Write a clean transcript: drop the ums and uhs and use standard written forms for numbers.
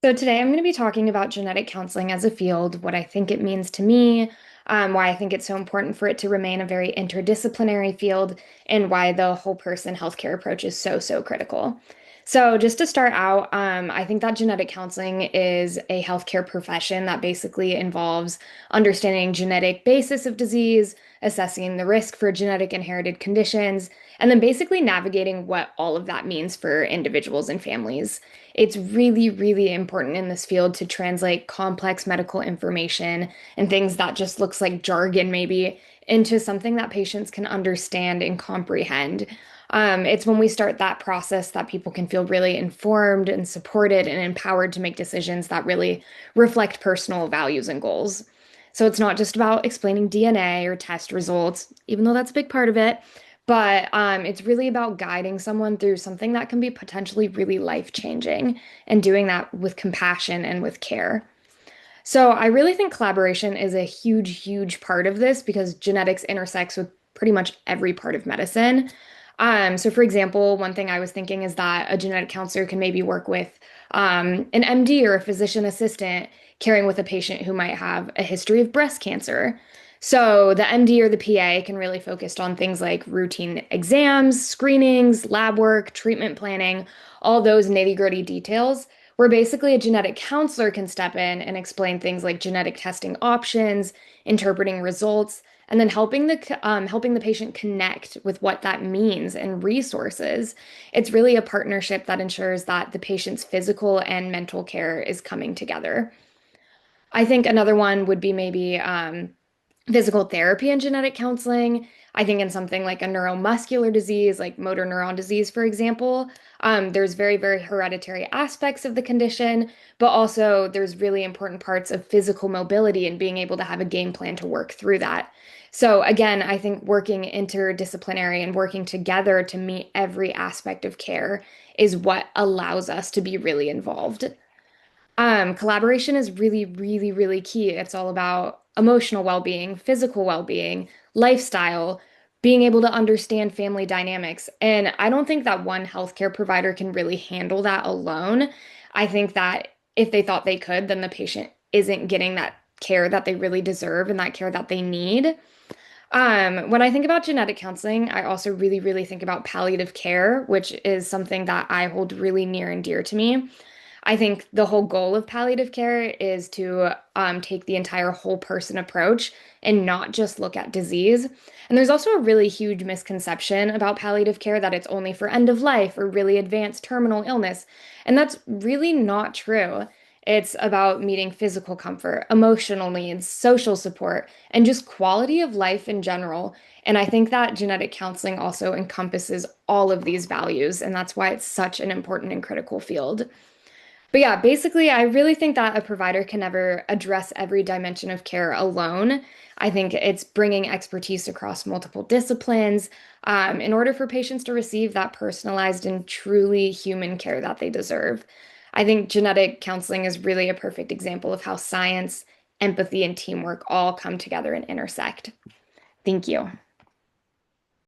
So today I'm going to be talking about genetic counseling as a field, what I think it means to me, why I think it's so important for it to remain a very interdisciplinary field, and why the whole person healthcare approach is so critical. So just to start out, I think that genetic counseling is a healthcare profession that basically involves understanding genetic basis of disease, assessing the risk for genetic inherited conditions, and then basically navigating what all of that means for individuals and families. It's really important in this field to translate complex medical information and things that just looks like jargon maybe into something that patients can understand and comprehend. It's when we start that process that people can feel really informed and supported and empowered to make decisions that really reflect personal values and goals. So it's not just about explaining DNA or test results, even though that's a big part of it, but it's really about guiding someone through something that can be potentially really life-changing and doing that with compassion and with care. So I really think collaboration is a huge part of this because genetics intersects with pretty much every part of medicine. So for example, one thing I was thinking is that a genetic counselor can maybe work with an MD or a physician assistant caring with a patient who might have a history of breast cancer. So the MD or the PA can really focus on things like routine exams, screenings, lab work, treatment planning, all those nitty-gritty details where basically a genetic counselor can step in and explain things like genetic testing options, interpreting results, and then helping the patient connect with what that means and resources. It's really a partnership that ensures that the patient's physical and mental care is coming together. I think another one would be maybe physical therapy and genetic counseling. I think in something like a neuromuscular disease, like motor neuron disease, for example, there's very hereditary aspects of the condition, but also there's really important parts of physical mobility and being able to have a game plan to work through that. So again, I think working interdisciplinary and working together to meet every aspect of care is what allows us to be really involved. Collaboration is really key. It's all about emotional well-being, physical well-being, lifestyle, being able to understand family dynamics. And I don't think that one healthcare provider can really handle that alone. I think that if they thought they could, then the patient isn't getting that care that they really deserve and that care that they need. When I think about genetic counseling, I also really think about palliative care, which is something that I hold really near and dear to me. I think the whole goal of palliative care is to take the entire whole person approach and not just look at disease. And there's also a really huge misconception about palliative care that it's only for end of life or really advanced terminal illness. And that's really not true. It's about meeting physical comfort, emotional needs, social support, and just quality of life in general. And I think that genetic counseling also encompasses all of these values, and that's why it's such an important and critical field. But yeah, basically, I really think that a provider can never address every dimension of care alone. I think it's bringing expertise across multiple disciplines, in order for patients to receive that personalized and truly human care that they deserve. I think genetic counseling is really a perfect example of how science, empathy, and teamwork all come together and intersect. Thank you.